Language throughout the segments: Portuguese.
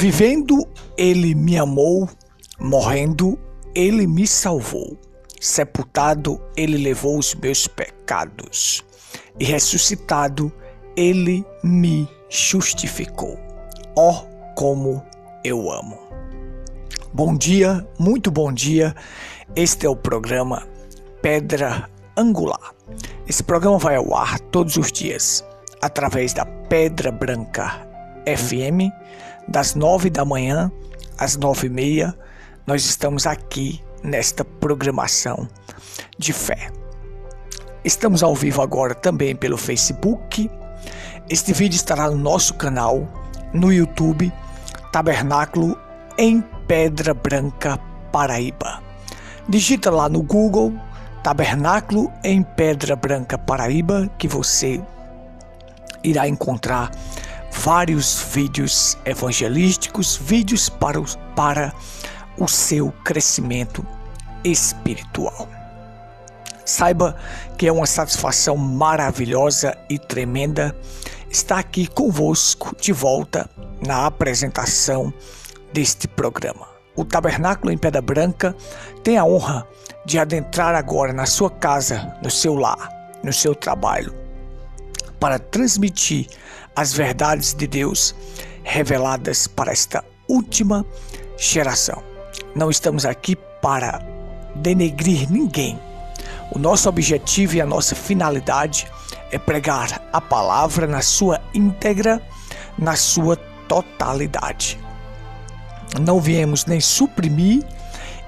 Vivendo, ele me amou, morrendo, ele me salvou. Sepultado, ele levou os meus pecados. E ressuscitado, ele me justificou. Ó, como eu amo. Bom dia, muito bom dia. Este é o programa Pedra Angular. Esse programa vai ao ar todos os dias, através da Pedra Branca FM, das 9 da manhã às 9h30. Nós estamos aqui nesta programação de fé. Estamos ao vivo agora também pelo Facebook. Este vídeo estará no nosso canal, no YouTube, Tabernáculo em Pedra Branca, Paraíba. Digita lá no Google, Tabernáculo em Pedra Branca, Paraíba, que você irá encontrar vários vídeos evangelísticos, vídeos para o seu crescimento espiritual. Saiba que é uma satisfação maravilhosa e tremenda estar aqui convosco de volta na apresentação deste programa. O Tabernáculo em Pedra Branca tem a honra de adentrar agora na sua casa, no seu lar, no seu trabalho, para transmitir as verdades de Deus reveladas para esta última geração. Não estamos aqui para denegrir ninguém. O nosso objetivo e a nossa finalidade é pregar a palavra na sua íntegra, na sua totalidade. Não viemos nem suprimir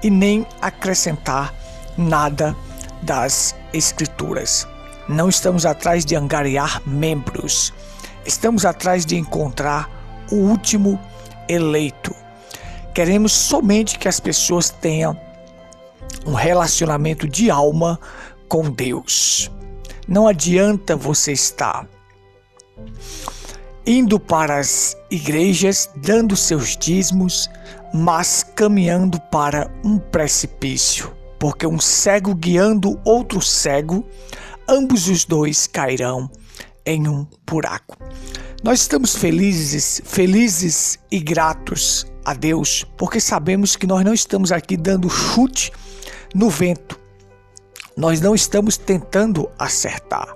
e nem acrescentar nada das Escrituras. Não estamos atrás de angariar membros. Estamos atrás de encontrar o último eleito. Queremos somente que as pessoas tenham um relacionamento de alma com Deus. Não adianta você estar indo para as igrejas, dando seus dízimos, mas caminhando para um precipício, porque um cego guiando outro cego, ambos os dois cairão em um buraco. Nós estamos felizes e gratos a Deus, porque sabemos que nós não estamos aqui dando chute no vento. Nós não estamos tentando acertar.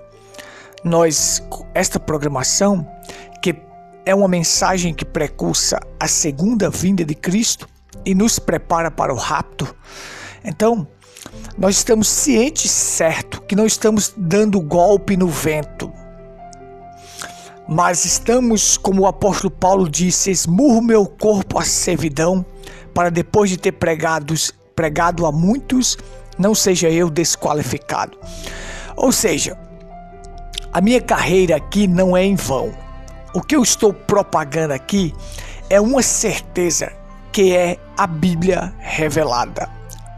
Esta programação, que é uma mensagem que precursa a segunda vinda de Cristo e nos prepara para o rapto. Então, nós estamos cientes, certo, que não estamos dando golpe no vento. Mas estamos, como o apóstolo Paulo disse, esmurro meu corpo à servidão, para depois de ter pregado a muitos, não seja eu desqualificado. Ou seja, a minha carreira aqui não é em vão. O que eu estou propagando aqui é uma certeza, que é a Bíblia revelada.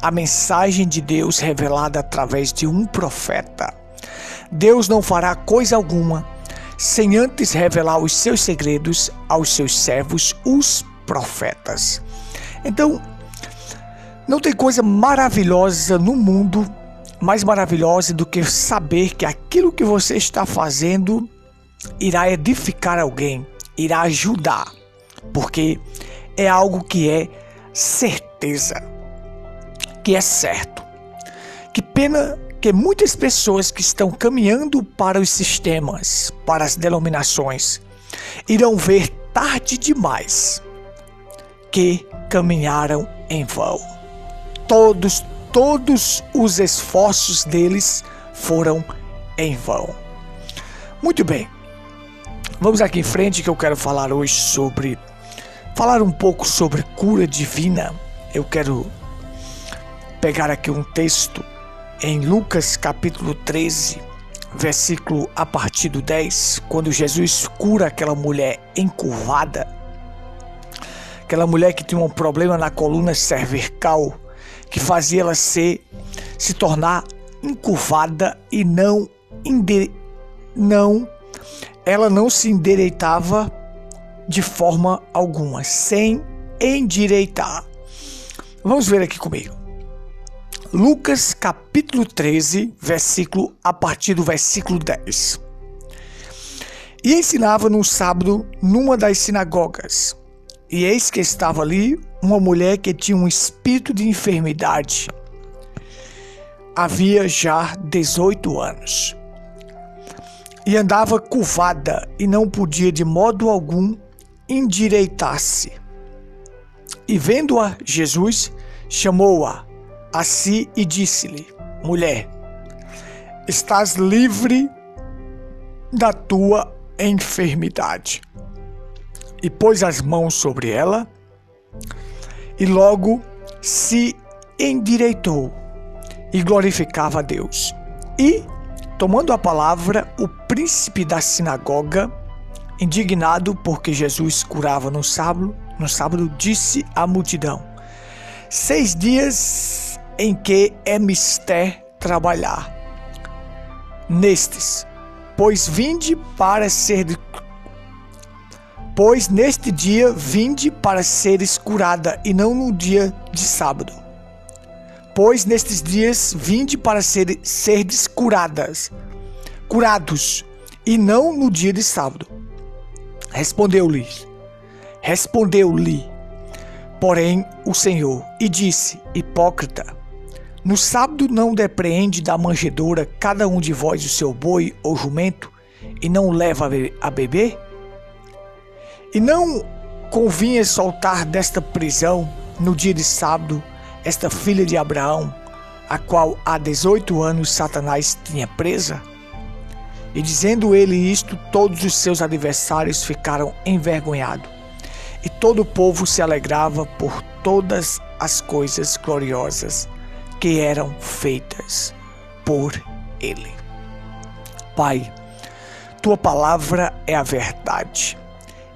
A mensagem de Deus revelada através de um profeta. Deus não fará coisa alguma sem antes revelar os seus segredos aos seus servos, os profetas. Então, não tem coisa maravilhosa no mundo, mais maravilhosa do que saber que aquilo que você está fazendo irá edificar alguém, irá ajudar, porque é algo que é certeza, que é certo. Que pena que muitas pessoas que estão caminhando para os sistemas, para as denominações, irão ver tarde demais que caminharam em vão. Todos os esforços deles foram em vão. Muito bem, vamos aqui em frente, que eu quero falar hoje falar um pouco sobre cura divina. Eu quero pegar aqui um texto em Lucas capítulo 13, versículo a partir do 10, quando Jesus cura aquela mulher encurvada, aquela mulher que tinha um problema na coluna cervical, que fazia ela se tornar encurvada e ela não se endireitava de forma alguma, sem endireitar. Vamos ver aqui comigo. Lucas capítulo 13, a partir do versículo 10. E ensinava no sábado numa das sinagogas. E eis que estava ali uma mulher que tinha um espírito de enfermidade. Havia já 18 anos. E andava curvada e não podia de modo algum endireitar-se. E vendo-a, Jesus chamou-a a si e disse-lhe: Mulher, estás livre da tua enfermidade. E pôs as mãos sobre ela, e logo se endireitou e glorificava a Deus. E, tomando a palavra, o príncipe da sinagoga, indignado porque Jesus curava no sábado, disse à multidão: 6 dias em que é mister trabalhar. Nestes, pois neste dia vinde para seres curada, e não no dia de sábado. Pois nestes dias vinde para serdes curados, e não no dia de sábado. Respondeu-lhe, porém, o Senhor, e disse: Hipócrita, no sábado não depreende da manjedoura cada um de vós o seu boi ou jumento, e não o leva a beber? E não convinha soltar desta prisão, no dia de sábado, esta filha de Abraão, a qual há 18 anos Satanás tinha presa? E dizendo ele isto, todos os seus adversários ficaram envergonhados, e todo o povo se alegrava por todas as coisas gloriosas que eram feitas por ele. Pai, tua palavra é a verdade,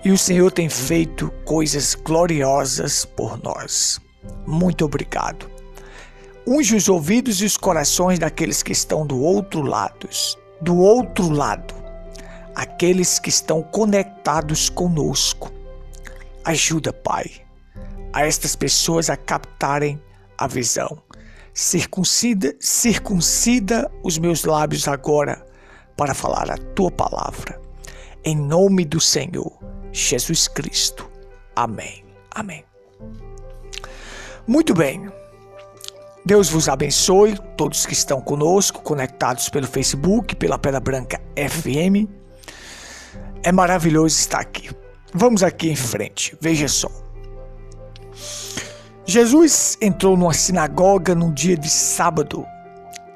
e o Senhor tem feito coisas gloriosas por nós. Muito obrigado. Unge os ouvidos e os corações daqueles que estão do outro lado, aqueles que estão conectados conosco. Ajuda, Pai, a estas pessoas a captarem a visão. Circuncida os meus lábios agora para falar a tua palavra. Em nome do Senhor Jesus Cristo. Amém. Amém. Muito bem. Deus vos abençoe, todos que estão conosco, conectados pelo Facebook, pela Pedra Branca FM. É maravilhoso estar aqui. Vamos aqui em frente. Veja só. Jesus entrou numa sinagoga num dia de sábado,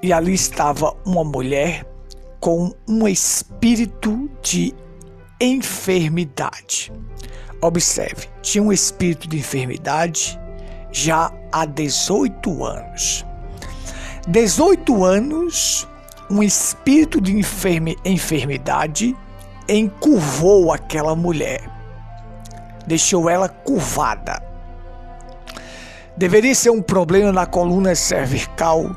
e ali estava uma mulher com um espírito de enfermidade. Observe, tinha um espírito de enfermidade já há 18 anos. 18 anos, um espírito de enfermidade encurvou aquela mulher, deixou ela curvada. Deveria ser um problema na coluna cervical,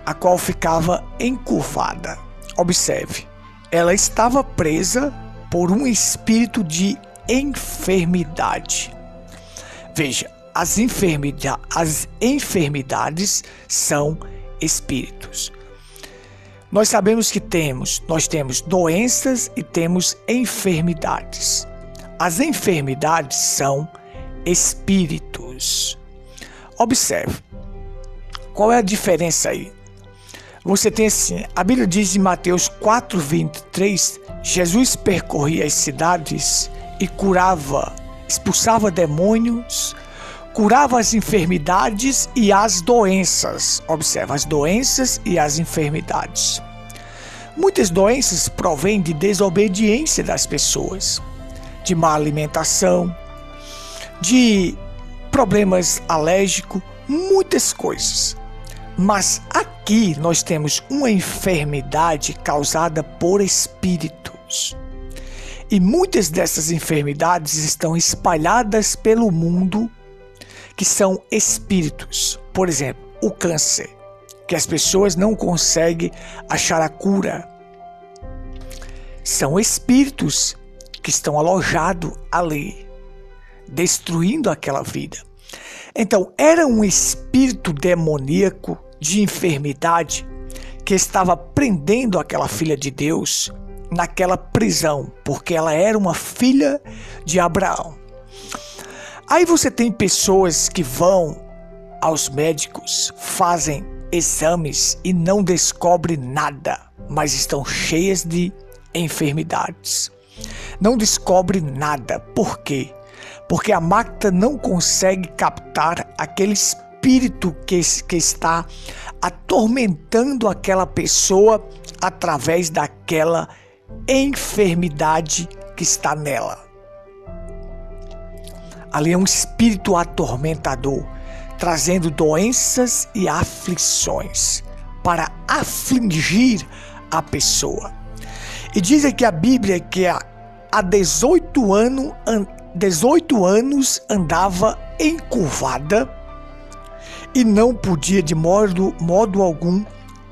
a qual ficava encurvada. Observe, ela estava presa por um espírito de enfermidade. Veja, as enfermidades são espíritos. Nós sabemos que nós temos doenças e temos enfermidades. As enfermidades são espíritos. Observe, qual é a diferença aí? Você tem assim, a Bíblia diz em Mateus 4:23, Jesus percorria as cidades e curava, expulsava demônios, curava as enfermidades e as doenças. Observe, as doenças e as enfermidades. Muitas doenças provêm de desobediência das pessoas, de má alimentação, de problemas alérgicos, muitas coisas. Mas aqui nós temos uma enfermidade causada por espíritos. E muitas dessas enfermidades estão espalhadas pelo mundo, que são espíritos. Por exemplo, o câncer, que as pessoas não conseguem achar a cura. São espíritos que estão alojados ali, destruindo aquela vida. Então, era um espírito demoníaco de enfermidade que estava prendendo aquela filha de Deus naquela prisão, porque ela era uma filha de Abraão. Aí você tem pessoas que vão aos médicos, fazem exames e não descobrem nada, mas estão cheias de enfermidades. Não descobre nada. Por quê? Porque a máquina não consegue captar aquele espírito que está atormentando aquela pessoa através daquela enfermidade que está nela. Ali é um espírito atormentador, trazendo doenças e aflições para afligir a pessoa. E diz aqui a Bíblia que há 18 anos andava encurvada e não podia de modo algum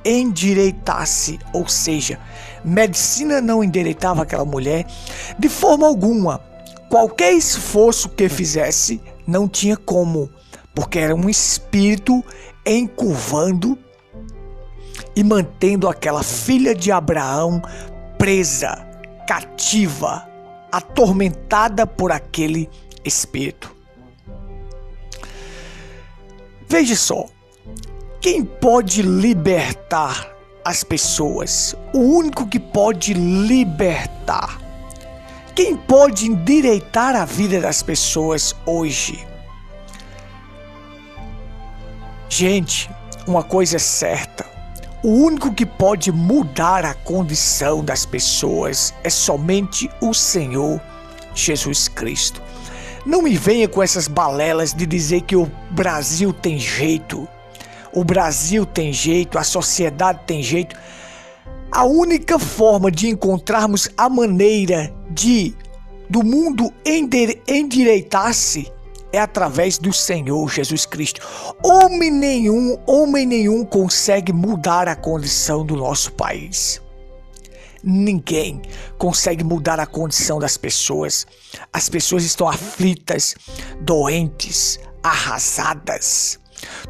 endireitar-se. Ou seja, medicina não endireitava aquela mulher de forma alguma. Qualquer esforço que fizesse não tinha como, porque era um espírito encurvando e mantendo aquela filha de Abraão presa, cativa, atormentada por aquele espírito. Veja só, quem pode libertar as pessoas? O único que pode libertar. Quem pode endireitar a vida das pessoas hoje? Gente, uma coisa é certa. O único que pode mudar a condição das pessoas é somente o Senhor Jesus Cristo. Não me venha com essas balelas de dizer que o Brasil tem jeito. O Brasil tem jeito, a sociedade tem jeito. A única forma de encontrarmos a maneira do mundo endireitar-se é através do Senhor Jesus Cristo. Homem nenhum consegue mudar a condição do nosso país. Ninguém consegue mudar a condição das pessoas. As pessoas estão aflitas, doentes, arrasadas.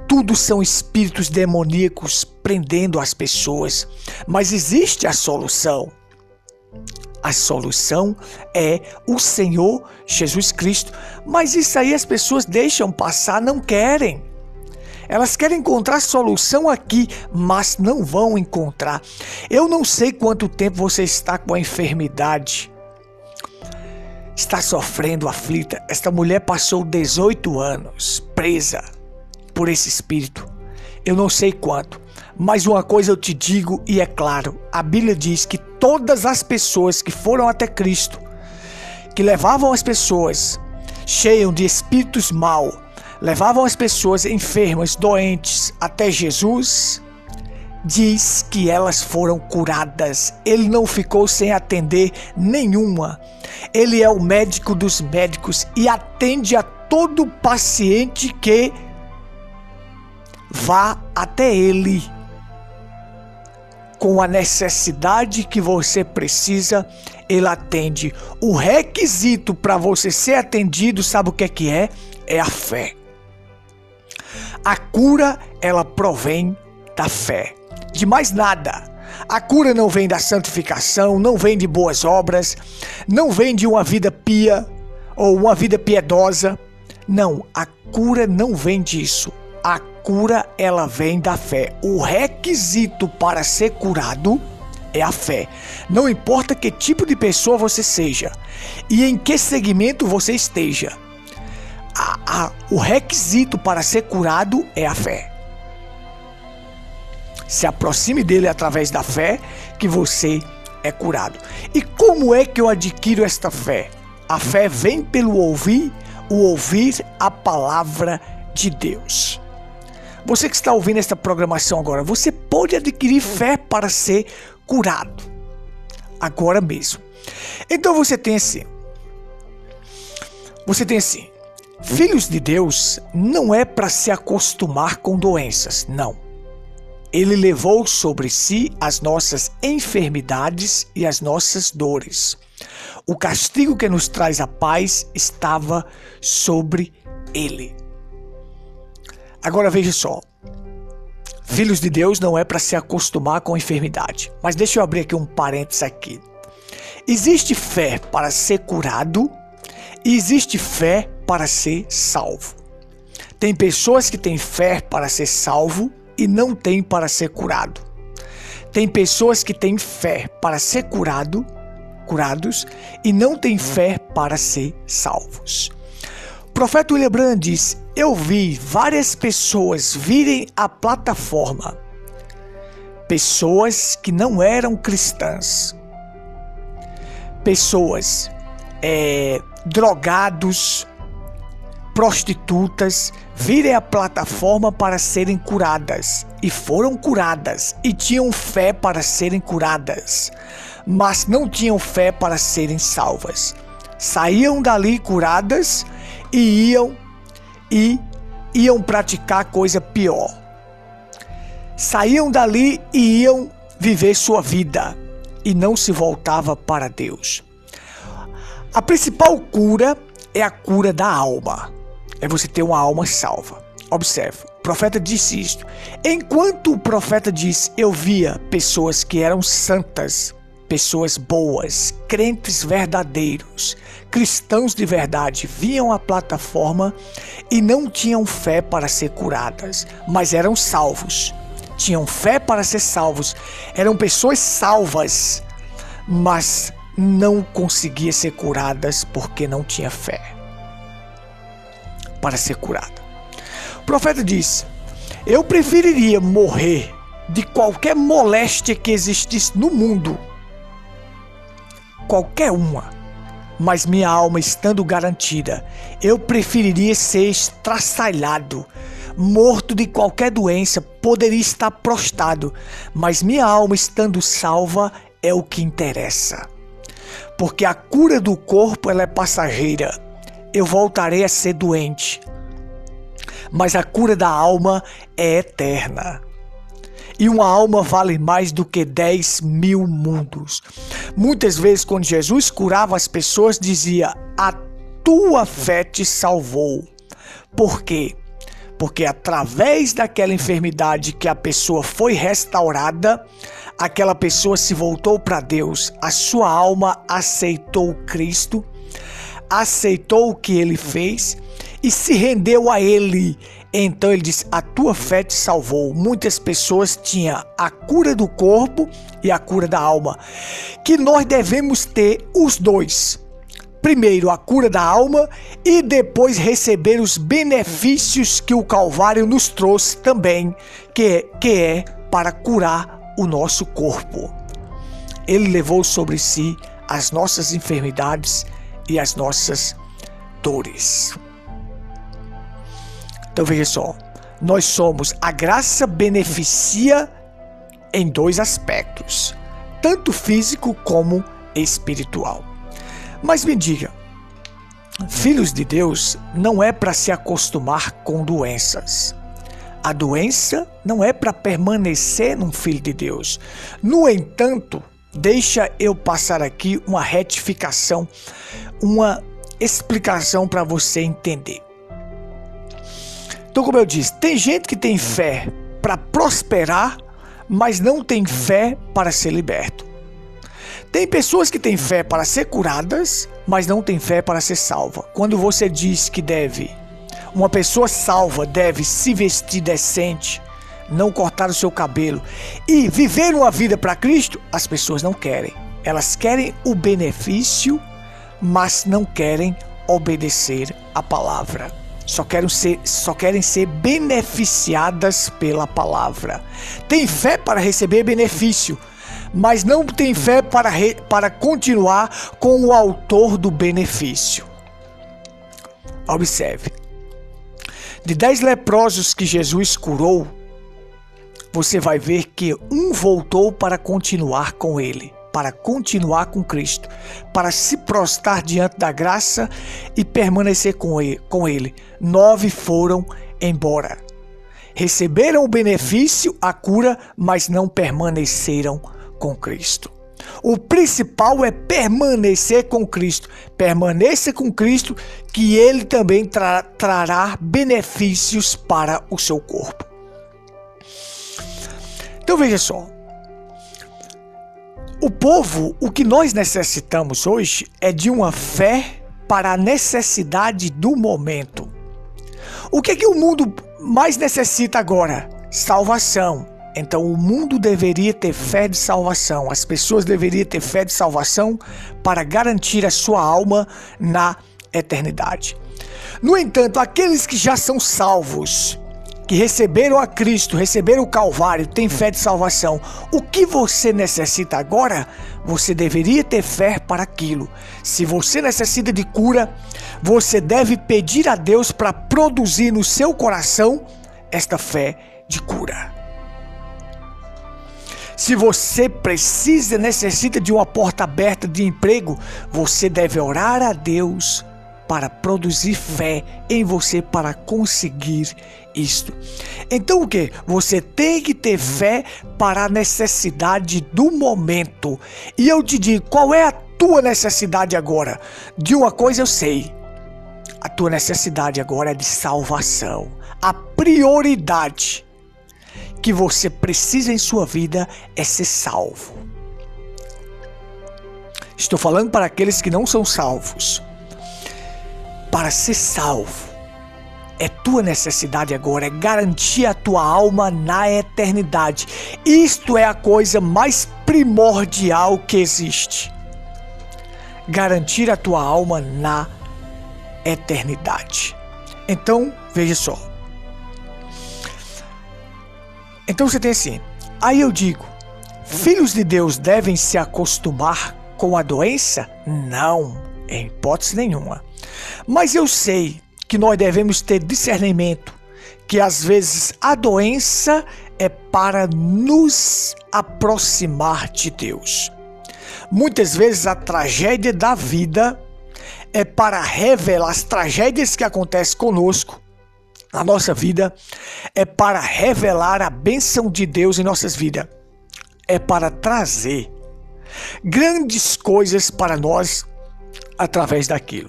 Tudo são espíritos demoníacos prendendo as pessoas. Mas existe a solução. A solução é o Senhor Jesus Cristo. Mas isso aí as pessoas deixam passar, não querem. Elas querem encontrar solução aqui, mas não vão encontrar. Eu não sei quanto tempo você está com a enfermidade. Está sofrendo, aflita. Esta mulher passou 18 anos presa por esse espírito. Eu não sei quanto. Mas uma coisa eu te digo e é claro, a Bíblia diz que todas as pessoas que foram até Cristo, que levavam as pessoas cheias de espíritos maus, levavam as pessoas enfermas, doentes até Jesus, diz que elas foram curadas. Ele não ficou sem atender nenhuma. Ele é o médico dos médicos e atende a todo paciente que vá até ele com a necessidade que você precisa. Ele atende. O requisito para você ser atendido, sabe o que é? É a fé. A cura, ela provém da fé. De mais nada. A cura não vem da santificação, não vem de boas obras, não vem de uma vida pia ou uma vida piedosa. Não, a cura não vem disso. A cura, ela vem da fé. O requisito para ser curado é a fé. Não importa que tipo de pessoa você seja e em que segmento você esteja. O requisito para ser curado é a fé. Se aproxime dele através da fé que você é curado. E como é que eu adquiro esta fé? A fé vem pelo ouvir a palavra de Deus. Você que está ouvindo esta programação agora, você pode adquirir fé para ser curado. Agora mesmo. Então você tem assim. Filhos de Deus não é para se acostumar com doenças, não. Ele levou sobre si as nossas enfermidades e as nossas dores. O castigo que nos traz a paz estava sobre ele. Agora veja só. Filhos de Deus não é para se acostumar com a enfermidade. Mas deixa eu abrir aqui um parênteses aqui. Existe fé para ser curado e existe fé para ser salvo. Tem pessoas que têm fé para ser salvo e não têm para ser curado. Tem pessoas que têm fé para ser curados e não têm fé para ser salvos. O profeta William Branham diz: eu vi várias pessoas virem à plataforma, pessoas que não eram cristãs, pessoas drogados, prostitutas, virem à plataforma para serem curadas e foram curadas e tinham fé para serem curadas, mas não tinham fé para serem salvas. Saíam dali curadas e iam praticar coisa pior. Saíam dali e iam viver sua vida e não se voltava para Deus. A principal cura é a cura da alma. É você ter uma alma salva. Observe, o profeta disse isto. Enquanto o profeta disse, eu via pessoas que eram santas, pessoas boas, crentes verdadeiros, cristãos de verdade, vinham à plataforma e não tinham fé para ser curadas, mas eram salvos. Tinham fé para ser salvos. Eram pessoas salvas, mas não conseguiam ser curadas porque não tinha fé para ser curada. O profeta disse: eu preferiria morrer de qualquer moléstia que existisse no mundo, qualquer uma, mas minha alma estando garantida, eu preferiria ser estraçalhado, morto de qualquer doença, poderia estar prostrado, mas minha alma estando salva é o que interessa. Porque a cura do corpo ela é passageira. Eu voltarei a ser doente, mas a cura da alma é eterna. E uma alma vale mais do que 10.000 mundos. Muitas vezes, quando Jesus curava as pessoas, dizia: a tua fé te salvou. Por quê? Porque através daquela enfermidade que a pessoa foi restaurada, aquela pessoa se voltou para Deus, a sua alma aceitou Cristo, aceitou o que ele fez e se rendeu a ele. Então ele disse: a tua fé te salvou. Muitas pessoas tinham a cura do corpo e a cura da alma, que nós devemos ter os dois. Primeiro a cura da alma e depois receber os benefícios que o Calvário nos trouxe também, que é para curar o nosso corpo. Ele levou sobre si as nossas enfermidades e as nossas dores. Então veja só, nós somos, a graça beneficia em dois aspectos, tanto físico como espiritual. Mas me diga, filhos de Deus não é para se acostumar com doenças. A doença não é para permanecer num filho de Deus. No entanto, deixa eu passar aqui uma retificação, uma explicação para você entender. Então, como eu disse, tem gente que tem fé para prosperar, mas não tem fé para ser liberto. Tem pessoas que têm fé para ser curadas, mas não têm fé para ser salva. Quando você diz que uma pessoa salva deve se vestir decente, não cortar o seu cabelo e viver uma vida para Cristo, as pessoas não querem. Elas querem o benefício, mas não querem obedecer a palavra. Só querem ser beneficiadas pela palavra. Tem fé para receber benefício, mas não tem fé para continuar com o autor do benefício. Observe. De 10 leprosos que Jesus curou, você vai ver que um voltou para continuar com ele, para continuar com Cristo, para se prostrar diante da graça e permanecer com ele. 9 foram embora. Receberam o benefício, a cura, mas não permaneceram com Cristo. O principal é permanecer com Cristo. Permaneça com Cristo, que Ele também trará benefícios para o seu corpo. Então veja só. O povo, o que nós necessitamos hoje é de uma fé para a necessidade do momento. O que é que o mundo mais necessita agora? Salvação. Então o mundo deveria ter fé de salvação. As pessoas deveriam ter fé de salvação para garantir a sua alma na eternidade. No entanto, aqueles que já são salvos, que receberam a Cristo, receberam o Calvário, têm fé de salvação. O que você necessita agora, você deveria ter fé para aquilo. Se você necessita de cura, você deve pedir a Deus para produzir no seu coração esta fé de cura. Se você necessita de uma porta aberta de emprego, você deve orar a Deus para produzir fé em você para conseguir isto. Então o que? Você tem que ter fé para a necessidade do momento. E eu te digo, qual é a tua necessidade agora? De uma coisa eu sei. A tua necessidade agora é de salvação. A prioridade que você precisa em sua vida é ser salvo. Estou falando para aqueles que não são salvos. Para ser salvo, é tua necessidade agora, é garantir a tua alma na eternidade. Isto é a coisa mais primordial que existe. Garantir a tua alma na eternidade. Então, veja só. Então você tem assim, aí eu digo, filhos de Deus devem se acostumar com a doença? Não, em hipótese nenhuma. Mas eu sei que nós devemos ter discernimento, que às vezes a doença é para nos aproximar de Deus. Muitas vezes a tragédia da vida é para revelar as tragédias que acontecem conosco, na nossa vida, é para revelar a bênção de Deus em nossas vidas. É para trazer grandes coisas para nós através daquilo.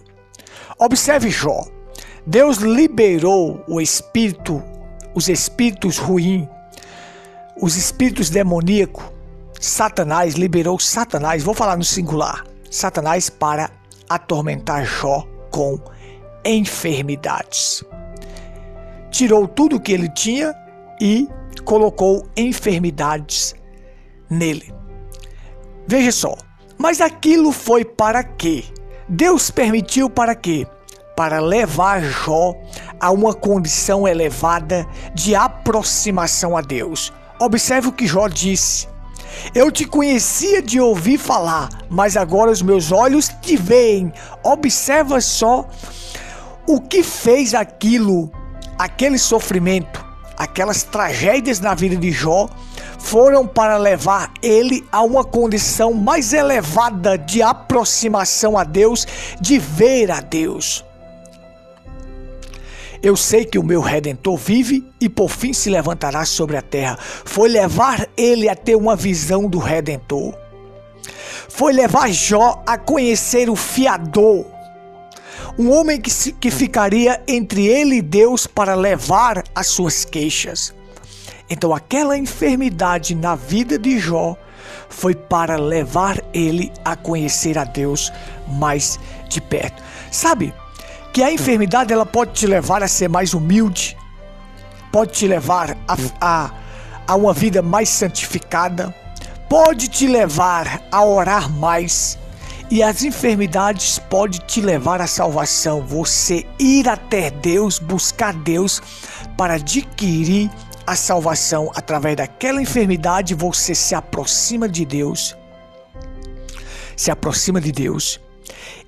Observe Jó. Deus liberou os espíritos ruins, os espíritos demoníacos. Satanás liberou Satanás, vou falar no singular, Satanás para atormentar Jó com enfermidades. Tirou tudo o que ele tinha e colocou enfermidades nele. Veja só, mas aquilo foi para quê? Deus permitiu para quê? Para levar Jó a uma condição elevada de aproximação a Deus. Observe o que Jó disse. Eu te conhecia de ouvir falar, mas agora os meus olhos te veem. Observa só o que fez aquele sofrimento, aquelas tragédias na vida de Jó, foram para levar ele a uma condição mais elevada de aproximação a Deus, de ver a Deus. Eu sei que o meu Redentor vive e por fim se levantará sobre a terra. Foi levar ele a ter uma visão do Redentor. Foi levar Jó a conhecer o fiador. Um homem que ficaria entre ele e Deus para levar as suas queixas. Então aquela enfermidade na vida de Jó foi para levar ele a conhecer a Deus mais de perto. Sabe que a enfermidade ela pode te levar a ser mais humilde, pode te levar a uma vida mais santificada, pode te levar a orar mais. E as enfermidades podem te levar à salvação. Você ir até Deus, buscar Deus para adquirir a salvação. Através daquela enfermidade você se aproxima de Deus. Se aproxima de Deus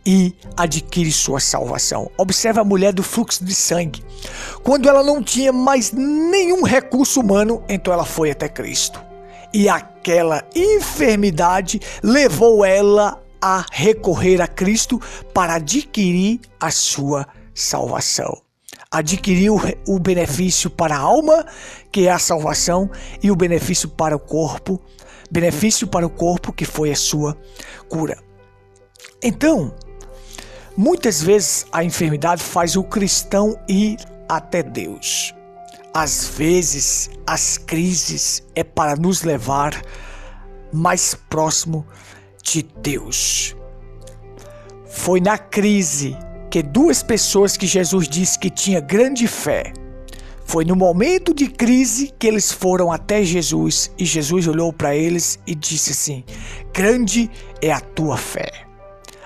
e adquire sua salvação. Observe a mulher do fluxo de sangue. Quando ela não tinha mais nenhum recurso humano, então ela foi até Cristo. E aquela enfermidade levou ela a recorrer a Cristo para adquirir a sua salvação. Adquirir o benefício para a alma, que é a salvação, e o benefício para o corpo, que foi a sua cura. Então, muitas vezes a enfermidade faz o cristão ir até Deus. Às vezes, as crises é para nos levar mais próximo de Deus. Foi na crise que duas pessoas que Jesus disse que tinha grande fé. Foi no momento de crise que eles foram até Jesus e Jesus olhou para eles e disse assim: grande é a tua fé.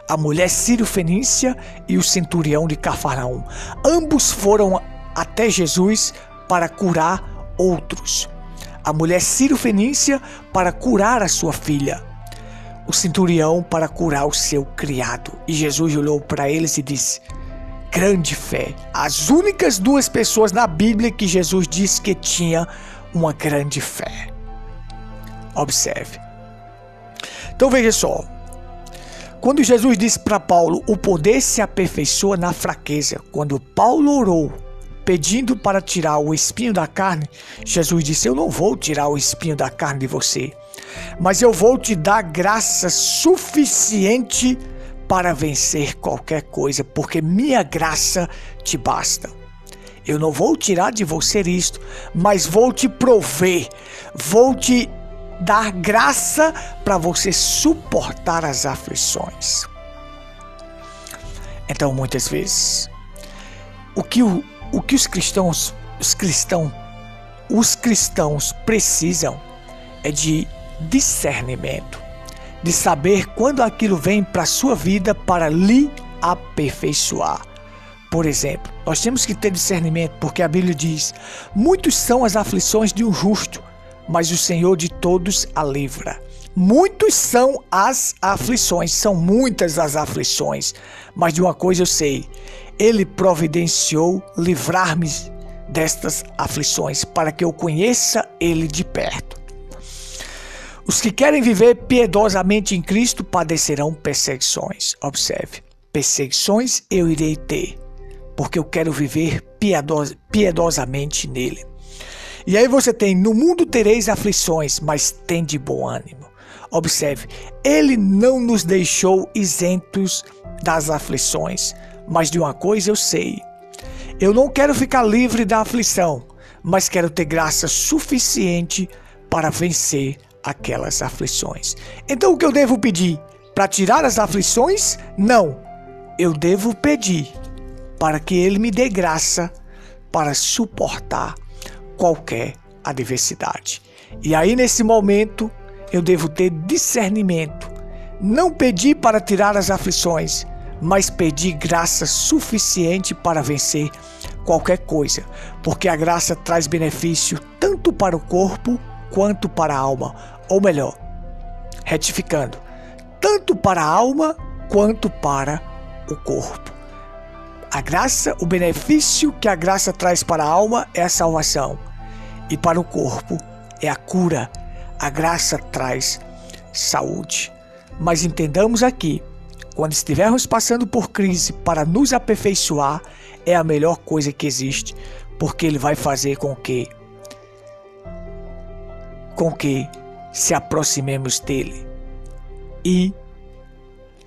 A mulher sírio-fenícia e o centurião de Cafarnaum. Ambos foram até Jesus para curar outros. A mulher sírio-fenícia para curar a sua filha. O centurião para curar o seu criado. E Jesus olhou para eles e disse: grande fé. As únicas duas pessoas na Bíblia que Jesus disse que tinha uma grande fé. Observe. Então veja só. Quando Jesus disse para Paulo, o poder se aperfeiçoa na fraqueza. Quando Paulo orou, pedindo para tirar o espinho da carne, Jesus disse: eu não vou tirar o espinho da carne de você, mas eu vou te dar graça suficiente para vencer qualquer coisa, porque minha graça te basta. Eu não vou tirar de você isto, mas vou te prover, vou te dar graça para você suportar as aflições. Então, muitas vezes, o que os cristãos precisam é de discernimento, de saber quando aquilo vem para a sua vida para lhe aperfeiçoar. Por exemplo, nós temos que ter discernimento, porque a Bíblia diz: muitos são as aflições de um justo, mas o Senhor de todos a livra. Muitos são as aflições, são muitas as aflições, mas de uma coisa eu sei: Ele providenciou livrar-me destas aflições, para que eu conheça Ele de perto. Os que querem viver piedosamente em Cristo padecerão perseguições. Observe, perseguições eu irei ter, porque eu quero viver piedosamente nele. E aí você tem: no mundo tereis aflições, mas tende bom ânimo. Observe, Ele não nos deixou isentos das aflições, mas de uma coisa eu sei: eu não quero ficar livre da aflição, mas quero ter graça suficiente para vencer aquelas aflições. Então o que eu devo pedir? Para tirar as aflições? Não. Eu devo pedir para que Ele me dê graça para suportar qualquer adversidade. E aí, nesse momento, eu devo ter discernimento. Não pedir para tirar as aflições, mas pedir graça suficiente para vencer qualquer coisa, porque a graça traz benefício tanto para o corpo quanto para a alma, ou melhor, retificando, tanto para a alma quanto para o corpo. A graça, o benefício que a graça traz para a alma é a salvação, e para o corpo é a cura. A graça traz saúde. Mas entendamos aqui: quando estivermos passando por crise, para nos aperfeiçoar, é a melhor coisa que existe, porque Ele vai fazer com que se aproximemos dEle e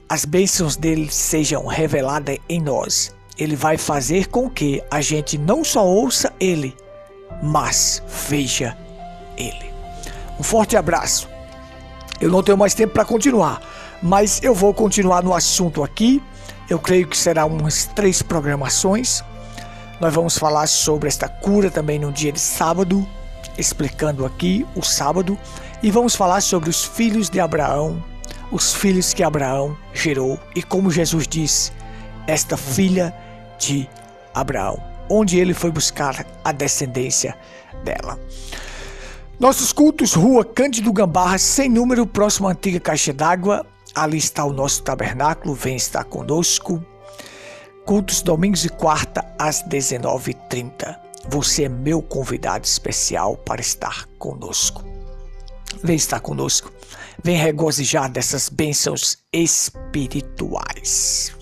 as bênçãos dEle sejam reveladas em nós. Ele vai fazer com que a gente não só ouça Ele, mas veja Ele. Um forte abraço. Eu não tenho mais tempo para continuar, mas eu vou continuar no assunto aqui. Eu creio que será umas 3 programações. Nós vamos falar sobre esta cura também no dia de sábado, explicando aqui o sábado. E vamos falar sobre os filhos de Abraão, os filhos que Abraão gerou. E como Jesus disse, esta filha de Abraão, onde ele foi buscar a descendência dela. Nossos cultos: Rua Cândido Gambarra, sem número, próximo à antiga caixa d'água. Ali está o nosso tabernáculo, vem estar conosco. Cultos domingos e quarta às 19h30. Você é meu convidado especial para estar conosco. Vem estar conosco, vem regozijar dessas bênçãos espirituais.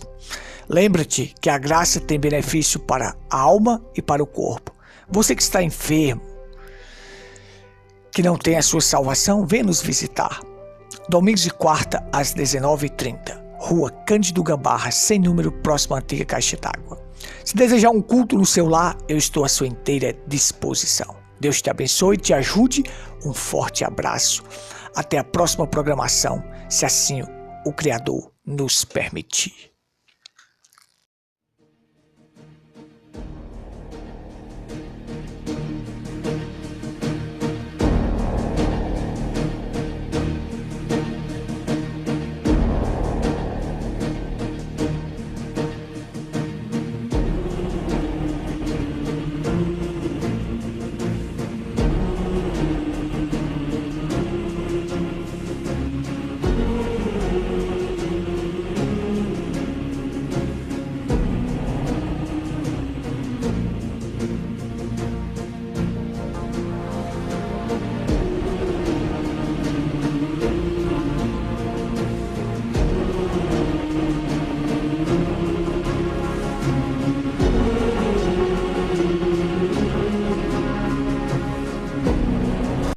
Lembra-te que a graça tem benefício para a alma e para o corpo. Você que está enfermo, que não tem a sua salvação, vem nos visitar. Domingos e quarta às 19h30. Rua Cândido Gambarra, sem número, próximo à antiga caixa d'água. Se desejar um culto no seu lar, eu estou à sua inteira disposição. Deus te abençoe e te ajude. Um forte abraço. Até a próxima programação, se assim o Criador nos permitir.